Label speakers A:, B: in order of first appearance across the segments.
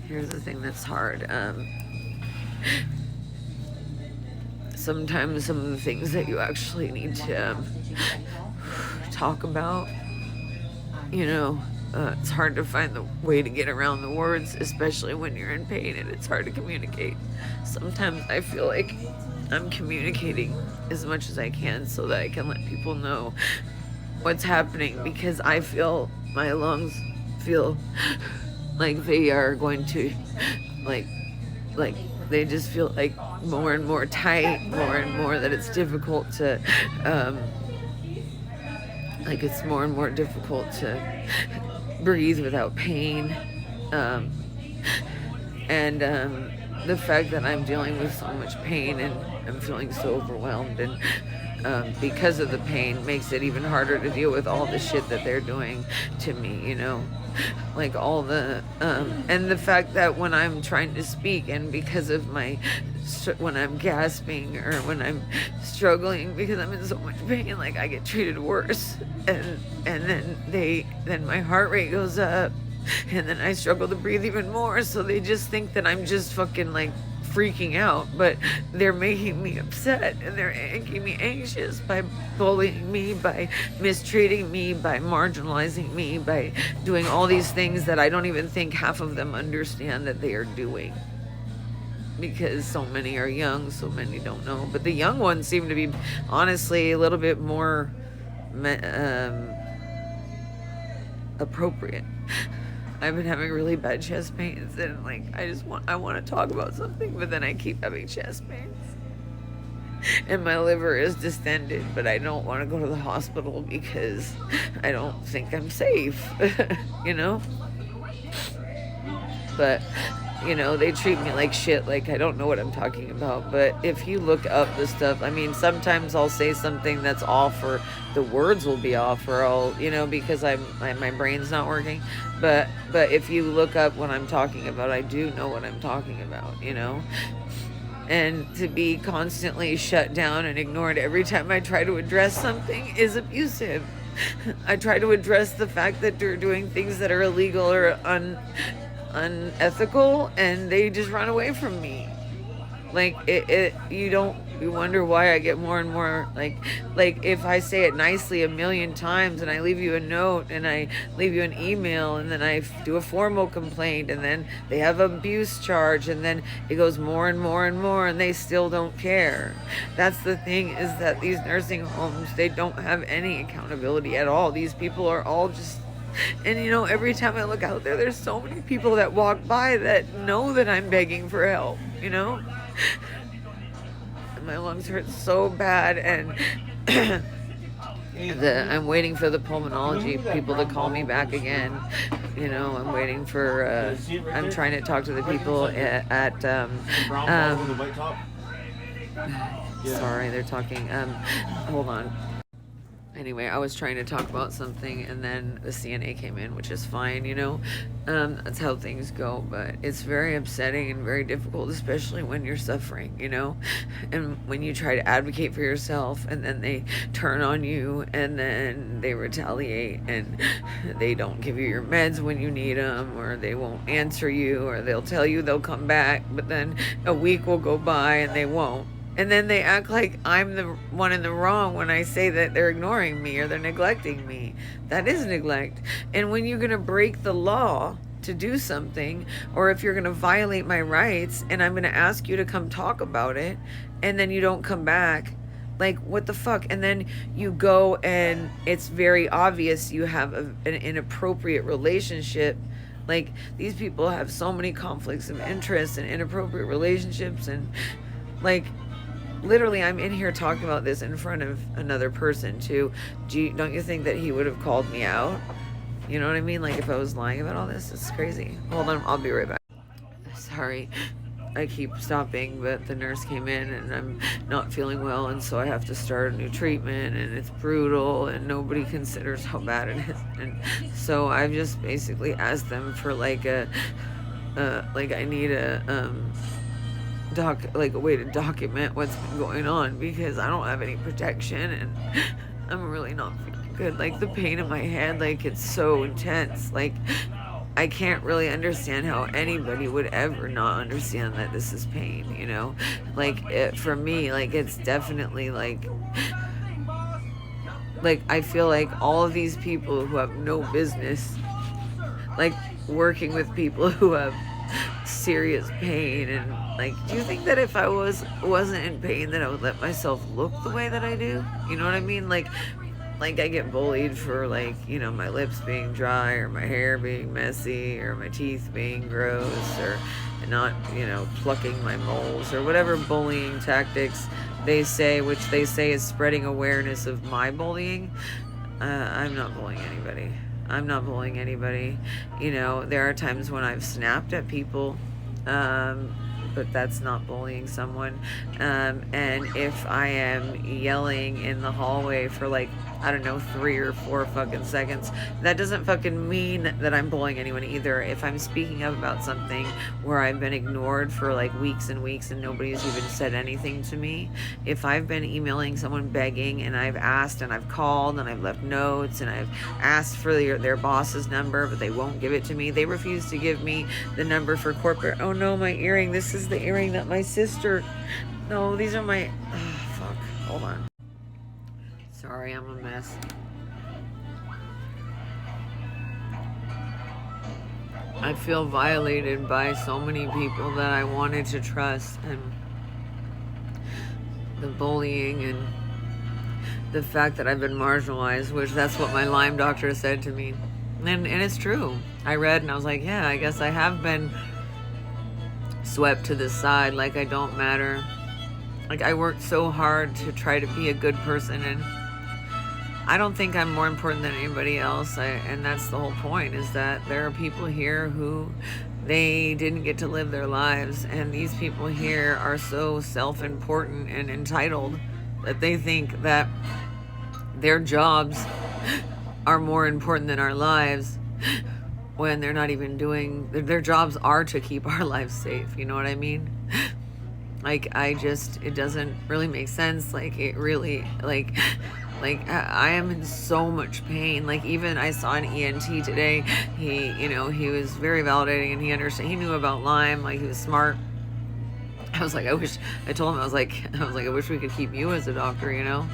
A: Here's the thing that's hard. Sometimes some of the things that you actually need to talk about, you know, it's hard to find the way to get around the words, especially when you're in pain and it's hard to communicate. Sometimes I feel like I'm communicating as much as I can so that I can let people know what's happening, because I feel my lungs feel like they are going to, like like they just feel like more and more tight, more and more that it's difficult to like it's more and more difficult to breathe without pain. um, and the fact that I'm dealing with so much pain and I'm feeling so overwhelmed, and because of the pain makes it even harder to deal with all the shit that they're doing to me, you know, like all the and the fact that when I'm trying to speak, and because of my when I'm gasping or when I'm struggling because I'm in so much pain, like I get treated worse, and then my heart rate goes up, and then I struggle to breathe even more, so they just think that I'm just fucking like freaking out, but they're making me upset and they're making me anxious by bullying me, by mistreating me, by marginalizing me, by doing all these things that I don't even think half of them understand that they are doing, because so many are young, so many don't know. But the young ones seem to be honestly a little bit more appropriate. I've been having really bad chest pains, and like I want to talk about something, but then I keep having chest pains. And my liver is distended, but I don't want to go to the hospital because I don't think I'm safe, you know? But, you know, they treat me like shit, like I don't know what I'm talking about. But if you look up the stuff, I mean, sometimes I'll say something that's off, or the words will be off, or I'll, you know, because my brain's not working. But if you look up what I'm talking about, I do know what I'm talking about, you know? And to be constantly shut down and ignored every time I try to address something is abusive. I try to address the fact that they're doing things that are illegal or unethical, and they just run away from me. Like you wonder why I get more and more like if I say it nicely a million times, and I leave you a note, and I leave you an email, and then I do a formal complaint, and then they have abuse charge, and then it goes more and more and more, and they still don't care. That's the thing, is that these nursing homes, they don't have any accountability at all. These people are all just, and you know, every time I look out there, there's so many people that walk by that know that I'm begging for help, you know? And my lungs hurt so bad, and I'm waiting for the pulmonology people to call me back again. You know, I'm waiting for, I'm trying to talk to the people at sorry, they're talking, hold on. Anyway, I was trying to talk about something, and then the CNA came in, which is fine, you know. That's how things go, but it's very upsetting and very difficult, especially when you're suffering, you know, and when you try to advocate for yourself, and then they turn on you, and then they retaliate, and they don't give you your meds when you need them, or they won't answer you, or they'll tell you they'll come back, but then a week will go by and they won't. And then they act like I'm the one in the wrong when I say that they're ignoring me or they're neglecting me. That is neglect. And when you're going to break the law to do something, or if you're going to violate my rights and I'm going to ask you to come talk about it, and then you don't come back, like, what the fuck? And then you go, and it's very obvious you have an inappropriate relationship. Like, these people have so many conflicts of interest and inappropriate relationships, and like, literally, I'm in here talking about this in front of another person too. Don't you think that he would have called me out? You know what I mean? Like, if I was lying about all this, it's crazy. Hold on, I'll be right back. Sorry, I keep stopping, but the nurse came in, and I'm not feeling well, and so I have to start a new treatment, and it's brutal, and nobody considers how bad it is. And so I've just basically asked them for like I need a like a way to document what's been going on, because I don't have any protection, and I'm really not feeling good. Like, the pain in my head, like, it's so intense. Like, I can't really understand how anybody would ever not understand that this is pain, you know? Like, for me, like, it's definitely like I feel like all of these people who have no business, like, working with people who have serious pain, and like, do you think that if I wasn't in pain that I would let myself look the way that I do? You know what I mean? Like I get bullied for, like, you know, my lips being dry, or my hair being messy, or my teeth being gross, or not, you know, plucking my moles, or whatever bullying tactics they say, which they say is spreading awareness of my bullying. I'm not bullying anybody. I'm not bullying anybody. You know, there are times when I've snapped at people, but that's not bullying someone. And if I am yelling in the hallway for, like, I don't know, 3 or 4 fucking seconds, that doesn't fucking mean that I'm bullying anyone either. If I'm speaking up about something where I've been ignored for like weeks and weeks and nobody's even said anything to me, if I've been emailing someone begging, and I've asked and I've called and I've left notes and I've asked for their boss's number, but they won't give it to me. They refuse to give me the number for corporate. Oh no, my earring. This is the earring that my sister... No, these are my... Oh, fuck. Hold on. Sorry, I'm a mess. I feel violated by so many people that I wanted to trust, and the bullying and the fact that I've been marginalized, which that's what my Lyme doctor said to me. And it's true. I read and I was like, yeah, I guess I have been swept to the side, like I don't matter. Like, I worked so hard to try to be a good person, and I don't think I'm more important than anybody else. And that's the whole point, is that there are people here who they didn't get to live their lives, and these people here are so self-important and entitled that they think that their jobs are more important than our lives, when they're not even doing... Their jobs are to keep our lives safe, you know what I mean? Like, it doesn't really make sense. Like, it really, like I am in so much pain. Like, even I saw an ENT today. He, you know, he was very validating, and he knew about Lyme. Like, he was smart. I was like, I told him, I was like, I wish we could keep you as a doctor, you know?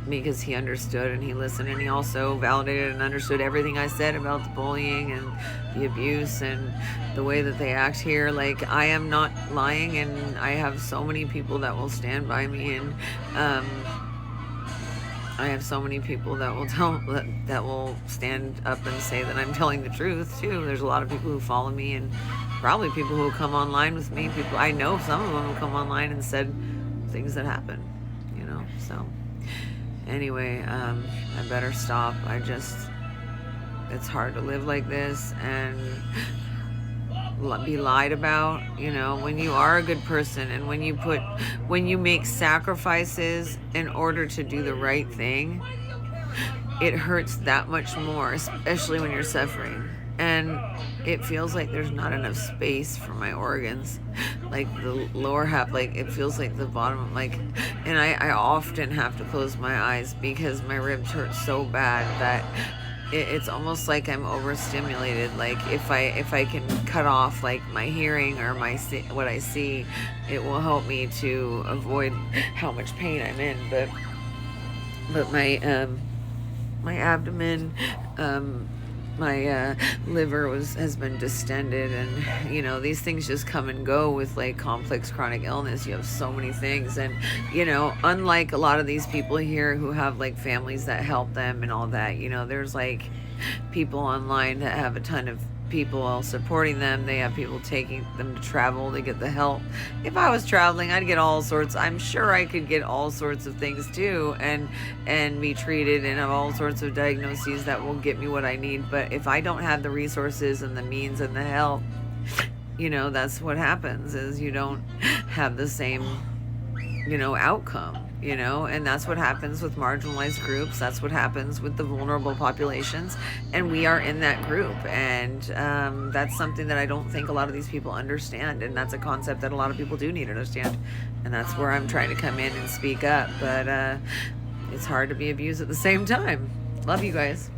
A: Because he understood and he listened, and he also validated and understood everything I said about the bullying and the abuse and the way that they act here. Like, I am not lying, and I have so many people that will stand by me, and I have so many people that will stand up and say that I'm telling the truth too. There's a lot of people who follow me, and probably people who come online with me. People I know, some of them will come online and said things that happened, you know. So anyway, I better stop. It's hard to live like this and be lied about, you know. When you are a good person, and when you make sacrifices in order to do the right thing, it hurts that much more, especially when you're suffering. And it feels like there's not enough space for my organs, like the lower half, like it feels like the bottom, like, and I often have to close my eyes because my ribs hurt so bad that it's almost like I'm overstimulated. Like, if I can cut off, like, my hearing or what I see, it will help me to avoid how much pain I'm in. But my abdomen, my liver has been distended, and you know, these things just come and go with like complex chronic illness. You have so many things, and you know, unlike a lot of these people here who have like families that help them and all that, you know, there's like people online that have a ton of people all supporting them. They have people taking them to travel to get the help. If I was traveling, I'd get all sorts. I'm sure I could get all sorts of things too, and be treated and have all sorts of diagnoses that will get me what I need. But if I don't have the resources and the means and the help, you know, that's what happens, is you don't have the same, you know, outcome, you know. And that's what happens with marginalized groups. That's what happens with the vulnerable populations, and we are in that group. And that's something that I don't think a lot of these people understand, and that's a concept that a lot of people do need to understand, and that's where I'm trying to come in and speak up. But it's hard to be abused at the same time. Love you guys.